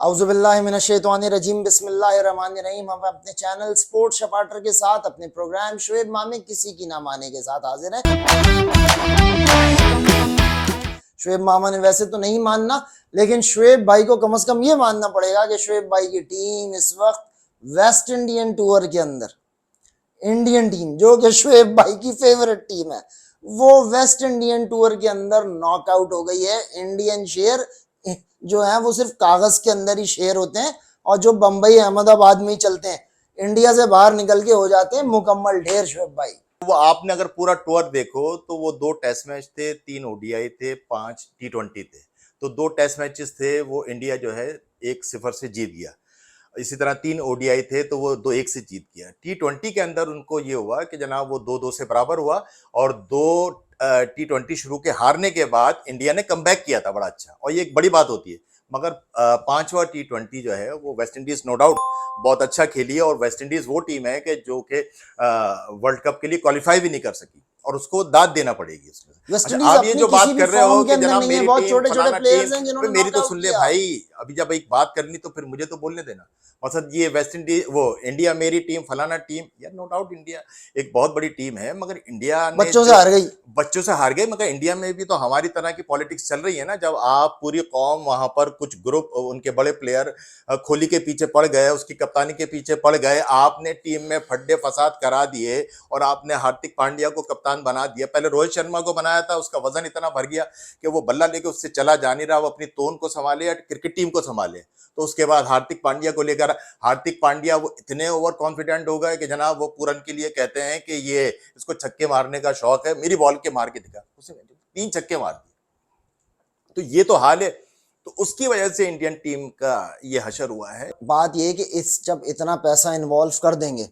औज़ुबिल्लाहिमिनश्शैतानिर्रजीम बिस्मिल्लाहिर्रहमानिर्रहीम। हम अपने चैनल स्पोर्ट्स शपाटर के साथ अपने प्रोग्राम शुएब मामे किसी की ना माने के साथ हाजिर हैं। शुएब मामा ने वैसे तो नहीं मानना, लेकिन शुएब भाई को कम से कम ये मानना पड़ेगा कि शुएब भाई की टीम इस वक्त वेस्ट इंडियन टूर के अंदर, इंडियन टीम जो कि शुएब भाई की फेवरेट टीम है, वो वेस्ट इंडियन टूर के अंदर नॉकआउट हो गई है। इंडियन शेयर जो है वो सिर्फ कागज के अंदर ही शेयर होते हैं और जो बंबई अहमदाबाद में ही चलते हैं, इंडिया से बाहर निकल के हो जाते हैं मुकम्मल ढेर। शुएब भाई, वो आपने अगर पूरा टूर देखो तो वो 2 टेस्ट मैच थे, 3 ओडीआई थे, 5 टी20 थे। तो 2 टेस्ट मैचेस थे, वो इंडिया जो है 1-0 से जीत गया। इसी तरह 3 ओडीआई थे तो वो 2-1 से जीत गया। टी20 के अंदर उनको ये हुआ कि जनाब वो 2-2 से बराबर हुआ और 2 टी20 शुरू के हारने के बाद इंडिया ने कमबैक किया था बड़ा अच्छा, और ये एक बड़ी बात होती है। मगर 5वां टी20 जो है वो वेस्ट इंडीज नो डाउट बहुत अच्छा खेली है, और वेस्ट इंडीज वो टीम है कि जो कि वर्ल्ड कप के लिए क्वालिफाई भी नहीं कर सकी, और उसको दाद देना पड़ेगी उसमें। अच्छा, आप ये जो बात कर रहे हो कि जनाब मेरी टीम फलाना टीम, मेरी तो सुन ले भाई, अभी जब एक बात करनी तो फिर मुझे तो बोलने देना। मतलब ये वेस्ट इंडीज वो इंडिया मेरी टीम फलाना टीम, यार नो डाउट इंडिया एक बहुत बड़ी टीम है, मगर इंडिया ने बच्चों से हार गई, बच्चों से हार गए। मगर इंडिया में भी तो हमारी तरह की पॉलिटिक्स चल रही है ना, जब आप पूरी कौम वहां पर कुछ ग्रुप उनके बड़े प्लेयर कोहली के पीछे पड़ गए, उसकी कप्तानी के पीछे पड़ गए, आपने टीम में फड्डे फसाद करा दिए और आपने हार्दिक पांड्या को कप्तान बना दिया। पहले रोहित शर्मा को बनाया था, उसका वजन इतना भर गया कि वो बल्ला लेके उससे चला जा नहीं रहा, वो अपनी तोन को संभाले या क्रिकेट टीम को संभाले। तो उसके बाद हार्दिक पांड्या को लेकर हार्दिक पांड्या वो इतने ओवर कॉन्फिडेंट हो गए कि जनाब वो पूरन के लिए कहते हैं कि ये इसको छक्के मारने का शौक है, मेरी बॉल के मार के दिखा, उसने 3 छक्के मार दिए। तो ये तो हाल है, तो उसकी वजह से इंडियन टीम का ये हशर हुआ है। बात ये कि इस जब इतना पैसा इन्वॉल्व कर देंगे,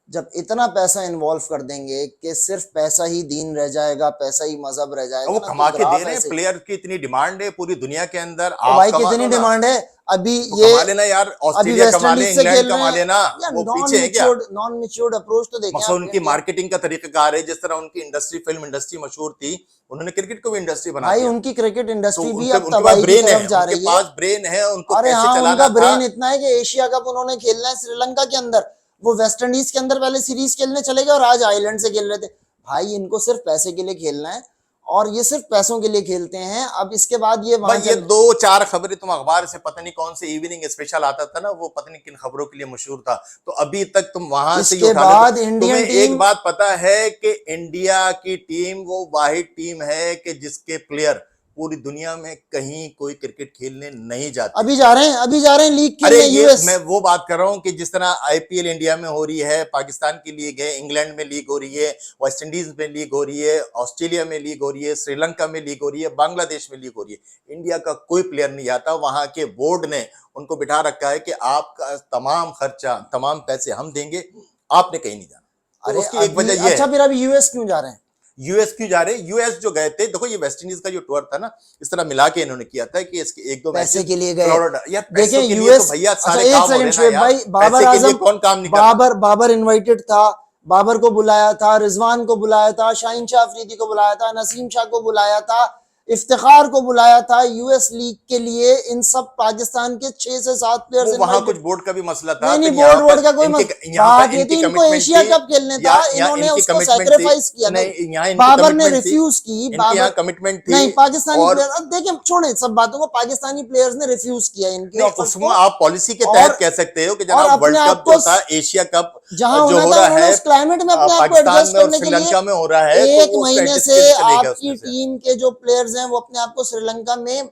जब इतना पैसा इन्वॉल्व कर देंगे कि सिर्फ पैसा ही दीन रह जाएगा, पैसा ही मजहब रह जाएगा, वो ना कमा तो के दे ग्राफ रहे हैं, ऐसे। प्लेयर की इतनी डिमांड है पूरी दुनिया के अंदर, तो आप भाई कमा कितनी लो ना, डिमांड है अभी तो ये, कमा लेना यार, अभी ऑस्ट्रेलिया वेस्ट कमा ले, इंडीज से इंग्लैंड खेल रहे कमा हैं लेना, या वो पीछे है क्या? नॉन मैच्योर्ड अप्रोच तो देखें मकसद आप उनकी इंडिया। मार्केटिंग का तरीकाकार है, जिस तरह उनकी इंडस्ट्री फिल्म इंडस्ट्री मशहूर थी, उन्होंने क्रिकेट को भी इंडस्ट्री बना भाई दिया। उनकी क्रिकेट तो इंडस्ट्री भी उनके अब उनके पास तबाही की ब्रेन है, तरफ जा उनके रही है। पास ब्रेन है, उनको अरे कैसे हाँ, चलाना उनका था। ब्रेन इतना है कि एशिया कप उन्होंने खेलना है श्रीलंका के अंदर, वो वेस्ट इंडीज के अंदर पहले सीरीज खेलने चले गए और आज आइलैंड से खेल रहे थे। भाई इनको सिर्फ पैसे के लिए खेलना है और ये सिर्फ पैसों के लिए खेलते हैं। अब इसके बाद ये भाई वहां ये 2-4 खबरें तुम अखबार से, पता नहीं कौन से इवनिंग स्पेशल आता था ना, वो पता नहीं किन खबरों के लिए मशहूर था, तो अभी तक तुम वहां से ही इसके उठा बाद लेते। इंडियन तुम्हें टीम, एक बात पता है कि इंडिया की टीम वो वाहिद टीम है कि जिसके प्लेयर पूरी दुनिया में कहीं कोई क्रिकेट खेलने नहीं जाते। अभी जा रहे हैं, अभी जा रहे हैं लीग अरे खेलने ये यूएस। मैं वो बात कर रहा हूँ कि जिस तरह आईपीएल इंडिया में हो रही है, पाकिस्तान की लीग है, इंग्लैंड में लीग हो रही है, वेस्ट इंडीज में लीग हो रही है, ऑस्ट्रेलिया में लीग हो रही है, श्रीलंका में लीग हो रही है, बांग्लादेश में लीग हो रही है, इंडिया का कोई प्लेयर नहीं आता। वहां के बोर्ड ने उनको बिठा रखा है कि आपका तमाम खर्चा, तमाम पैसे हम देंगे, आपने कहीं नहीं जाना। तो अरे उसकी एक वजह यह अच्छा, है। फिर अभी यूएस क्यों जा रहे हैं? यूएस क्यों जा रहे हैं? यूएस जो गए थे, देखो ये वेस्ट इंडीज का जो टूर था ना, इस तरह मिला के इन्होंने किया था कि इसके 1-2 पैसे मैचेस के लिए गए। फ्लोरिडा, यार देखें पैसों के लिए यूएस, तो भैया अच्छा सारे एक काम हो सेकंड रहे हैं ना शुएब यार, भाई, बाबर पैसे के लिए आजम, कौन काम नहीं कर रहा? बाबर इनवाइटेड था, बाबर को बुलाया था, रिजवान को बुलाया था, शाहीन शाह अफरीदी को बुलाया था, नसीम शाह को बुलाया था, इफ्तिखार को बुलाया था यूएस लीग के लिए। इन सब पाकिस्तान के 6 से 7 प्लेयर्स वो वहां कुछ इनवाइटेड। बोर्ड का भी मसला था, नहीं नहीं, फिर यहाँ बोर्ड पर का कोई बात ये थी, इनकी इनको कमिटमेंट एशिया थी, कप खेलने था, या इन्होंने इनकी उसको कमिटमेंट थी, सैक्रिफाइस किया। नहीं यहाँ इनकी बाबर ने कमिटमेंट थी, रिफ्यूज की, इनकी यहाँ कमिटमेंट थी। नहीं पाकिस्तानी और प्लेयर, अब देखिए छोड़े सब बातों को, पाकिस्तानी प्लेयर्स ने रिफ्यूज किया इनकी नहीं, ऑफर्स उसमें को। आप पॉलिसी के और तहत कह सकते हो कि और जनाब अपने वर्ल्ड आप कप को जो था, एशिया कप जहां जो होना हो था रहा उन्होंने है उस क्लाइमेट में अपने आप को पाकिस्तान एडजस्ट में और करने के लिए, श्रीलंका में हो रहा है, तो एक वो उसको महीने एडजस्ट से कैसे चलेगा आपकी उसमें से। टीम के जो प्लेयर्स हैं वो अपने आप को श्रीलंका में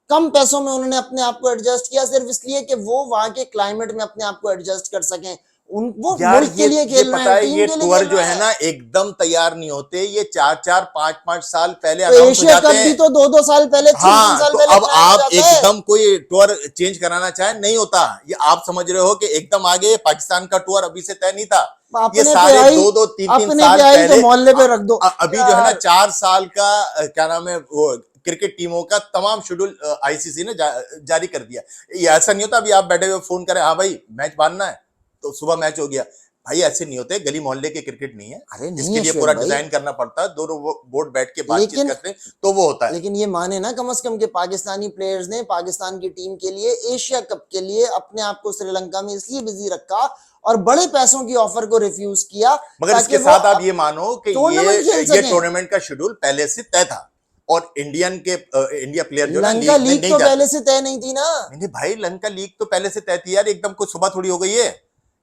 कम पैसों में उन्होंने अपने आप को एडजस्ट किया, सिर्फ इसलिए कि वो वहां के क्लाइमेट में अपने आप को एडजस्ट कर सकें। वो यार मुल्क के लिए ये खेल रहे पता हैं, है, टीम ये के लिए टूर खेल जो रहे है हैं। ना एकदम तैयार नहीं होते, ये 4-4 5-5 साल पहले तो अनाउंस हो एशिया जाते कप भी हैं। तो 2-2 साल पहले, 3-3 हाँ, साल तो पहले अब प्लान हो आप जाता है। एकदम कोई टूर चेंज कराना चाहे नहीं होता। ये आप समझ रहे हो कि एकदम आगे पाकिस्तान का टूर अभी से तय नहीं था, ये अपने पे सारे आई, 2-2 3-3 अपने साल पे आई तो पहले। मोहल्ले पे रख दो। अभी जो है ना 4 साल का क्या नाम है वो क्रिकेट टीमों का तमाम शेड्यूल आईसीसी ने जारी कर दिया। ये ऐसा नहीं होता अभी आप बैठे हुए फोन करें, हाँ भाई मैच बांधना है, तो सुबह मैच हो गया। भाई ऐसे नहीं होते, गली मोहल्ले के क्रिकेट नहीं है। अरे नहीं इसके है लिए शोएब पूरा भाई। डिजाइन करना पड़ता है, दोनों बोर्ड बैठ के बातचीत लेकिन करते हैं तो वो होता है। लेकिन ये माने ना कम से कम के पाकिस्तानी प्लेयर्स ने पाकिस्तान की टीम के लिए एशिया कप के लिए अपने आप को श्रीलंका में इसलिए बिजी रखा और बड़े पैसों की ऑफर को रिफ्यूज किया, मगर ताकि इसके वो साथ आप ये मानो कि टूर्नामेंट खेल ये सकें। टूर्नामेंट का शेड्यूल पहले से तय था, और इंडिया प्लेयर जो ना लंका लीग में लीग नहीं तो जाते। पहले से तय नहीं थी ना। नहीं भाई, लंका लीग तो पहले से तय थी यार, एकदम कुछ सुबह थोड़ी हो गई है।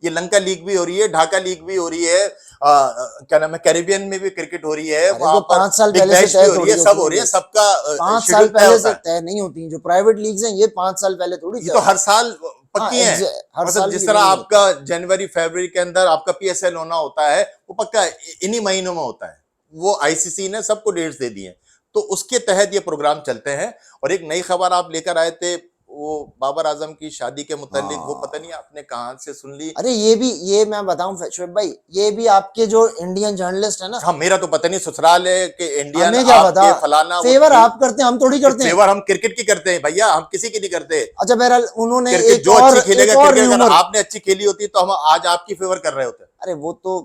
ये लंका लीग भी हो रही है, ढाका लीग भी हो रही है, क्या नाम है, कैरेबियन में भी क्रिकेट हो रही है, अरे वहां तो पर 5 साल बिग पहले बैश से भी तय हो रही थोड़ी है, सब हो रही है, होती सबका 5 साल शेड्यूल तय पहले होता से है। तय नहीं होती। जो प्राइवेट लीग्स हैं ये 5 साल पहले थोड़ी ये तो हर साल पक्की है। हर साल मतलब जिस की तरह नहीं आपका जनवरी फरवरी के अंदर आपका पीएसएल होना होता है, वो पक्का इन्हीं महीनों में होता है। वो आईसीसी ने सबको डेट्स दे दी हैं, तो उसके तहत ये प्रोग्राम चलते हैं। और एक नई खबर आप लेकर आए थे, वो बाबर आजम की शादी के मुतालिक, वो पता नहीं आपने कहां से सुन ली। अरे ये मैं बताऊं शोएब भाई, ये भी आपके जो इंडियन जर्नलिस्ट है ना, हाँ, मेरा तो पता नहीं ससुराल है कि इंडियन हमें क्या आपके पता। फलाना, फेवर आप करते हैं, हम थोड़ी करते हैं। फेवर हम क्रिकेट की करते हैं भैया, हम किसी की नहीं करते। अच्छा बहरहाल उन्होंने क्रिकेट एक जो और अच्छी खेलेगा, एक और क्रिकेट अगर rumor- आपने अच्छी खेली होती तो हम आज आपकी फेवर कर रहे होते। अरे वो तो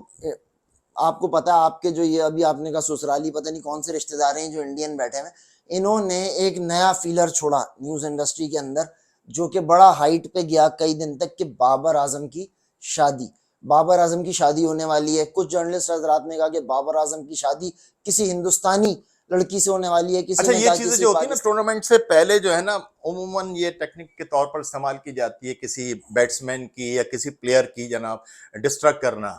आपको पता है, आपके जो ये अभी आपने कहा ससुराली पता नहीं कौन से रिश्तेदार हैं जो इंडियन बैठे हैं, इन्होंने एक नया फीलर छोड़ा न्यूज इंडस्ट्री के अंदर, जो कि बड़ा हाइट पे गया कई दिन तक, कि बाबर आजम की शादी होने वाली है। कुछ जर्नलिस्ट हजरात ने कहा कि बाबर आजम की शादी किसी हिंदुस्तानी लड़की से होने वाली है, किसी अच्छा, ने ये कहा चीजें किसी जो होती है ना पाकिस्तान। टूर्नामेंट से पहले जो है ना, उमूमन ये टेक्निक के तौर पर इस्तेमाल की जाती है, किसी बैट्समैन की या किसी प्लेयर की जनाब डिस्ट्रैक्ट करना,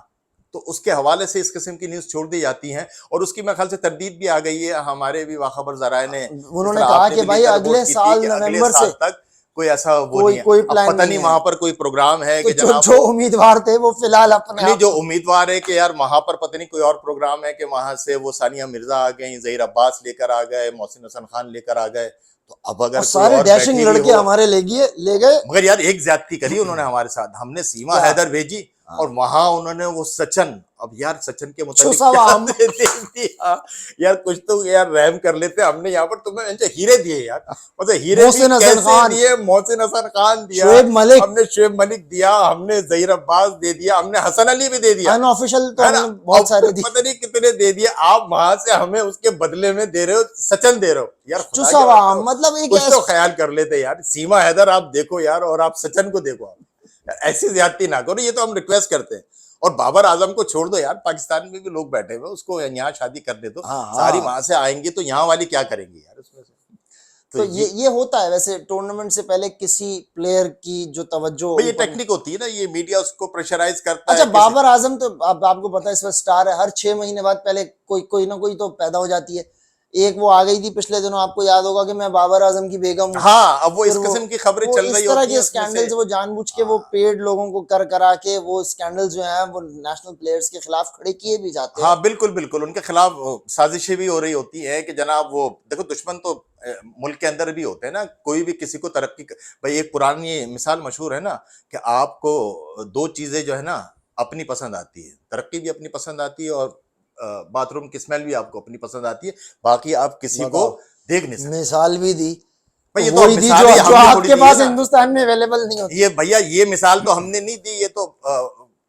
तो उसके हवाले से इस किस्म की न्यूज छोड़ दी जाती हैं। और उसकी मेरे ख्याल से तरदीद भी आ गई है, हमारे भी बाखबर जराए ने, उन्होंने कहा कि भाई अगले साल नवंबर से तक कोई ऐसा वो कोई नहीं है। कोई अब प्लान पता नहीं है। वहां पर कोई प्रोग्राम है तो कि जो जनाब जो उम्मीदवार थे वो फिलहाल अपने नहीं, आप जो उम्मीदवार है कि यार वहां पर पता नहीं कोई और प्रोग्राम है कि वहां से वो सानिया मिर्जा आ गई, जहीर अब्बास लेकर आ गए, मोहसिन हसन खान लेकर आ गए। तो अब अगर और कोई सारे और डैशिंग बैठी हुई लड़के हो, हमारे ले गए। मगर यार एक ज्यादती करी उन्होंने हमारे साथ, हमने सीमा क्या? हैदर भेजी और वहां उन्होंने वो सचिन, अब यार सचिन के मुताबिक छुसा क्या वाम। दे दिया यार, कुछ तो यार रहम कर लेते। हमने यहाँ पर तुम्हें इनसे हीरे दिए यार, मतलब हीरे भी मोहसिन हसन कैसे खान। दिए, मोहसिन हसन खान दिया, शोएब मलिक। हमने शोएब मलिक दिया, हमने जहीर अब्बास दे दिया, हमने हसन अली भी दे दिया, अनऑफिशियल तो है ना, हमने बहुत और सारे दिए। पता नहीं कितने दे दिए। आप वहां से हमें उसके बदले में दे रहे हो, सचिन दे रहे हो यार, खुदा चुसा के वाम, वास्ते मतलब एक कुछ तो ख्याल कर लेते यार। सीमा हैदर आप देखो यार, और आप सचिन को देखो, आप ऐसी ज्यादती ना करो, ये तो हम रिक्वेस्ट करते हैं। और बाबर आजम को छोड़ दो यार, पाकिस्तान में भी लोग बैठे हुए, उसको यहाँ शादी करने दो। हाँ, हाँ। सारी वहां से आएंगी तो यहाँ वाली क्या करेंगी यार उसमें से। तो ये होता है वैसे टूर्नामेंट से पहले किसी प्लेयर की जो तवज्जो भाई ये ऊपर- टेक्निक होती है ना, ये मीडिया उसको प्रेशराइज करता अच्छा है। बाबर आजम तो आपको पता है इस वक्त स्टार है, हर 6 महीने बाद पहले कोई ना कोई तो पैदा हो जाती है। एक वो आ गई थी पिछले दिनों, आपको याद होगा कि मैं बाबर आजम की बेगम हूं। हाँ, अब वो इस फिर किस्म की खबरें वो चल इस रही तरह होती के हैं उसमें स्कैंडल्स, से। वो जानबूझ के वो पेड लोगों को कर करा के वो स्कैंडल्स जो हैं वो नेशनल प्लेयर्स के खिलाफ खड़े किए भी जाते हैं। हाँ बिल्कुल बिल्कुल, उनके खिलाफ साजिशें भी हो रही होती है कि जनाब वो देखो, दुश्मन तो मुल्क के अंदर भी होते हैं ना, कोई भी किसी को भाई एक पुरानी मिसाल मशहूर है ना, कि आपको दो चीजें जो है ना अपनी पसंद आती है, तरक्की भी अपनी पसंद आती है और बाथरूम की स्मेल भी आपको अपनी पसंद आती है, बाकी आप किसी को देख नहीं सकते। मिसाल भी दी, भाई ये तो तो वही दी मिसाल जो ही हमने थोड़ी आपके दी पास है ना। हिंदुस्तान में अवेलेबल नहीं होती। ये भैया ये मिसाल तो हमने नहीं दी, ये तो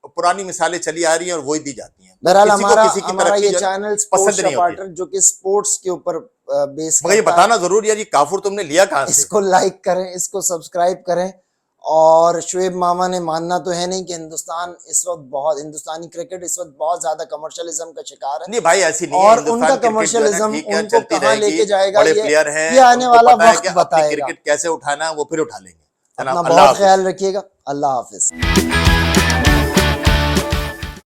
पुरानी मिसालें चली आ रही हैं और वही दी जाती हैं। बहरहाल किसी को हमारा किसी की हमारा तरक्की ये जो है चैनल पसंद स्पोर्ट्स नहीं होती है। सपाटर जो कि स्पोर्ट्स के ऊपर बेस मगर ये करता है, बताना जरूर यार, ये काफुर तुमने लिया कहां से? इसको लाइक करें, इसको सब्सक्राइब करें। और शोएब मामा ने मानना तो है नहीं कि हिंदुस्तानी क्रिकेट इस वक्त बहुत ज्यादा कमर्शियलिज्म का शिकार है। नहीं भाई ऐसी नहीं है, और हिंदुस्तान उनका क्रिकेट जो है ना, कमर्शियलिज्म ठीक है, उनको चलती कहाँ रहेगी, लेके जाएगा बड़े ये प्लेयर हैं, ये आने उनको वाला पता है वक्त कि अपनी बताएगा। क्रिकेट कैसे उठाना है, वो फिर उठा लेंगे। अपना जनाब, अल्लाह बहुत हाफिज। ख्याल रखिएगा। अल्लाह हाफिज।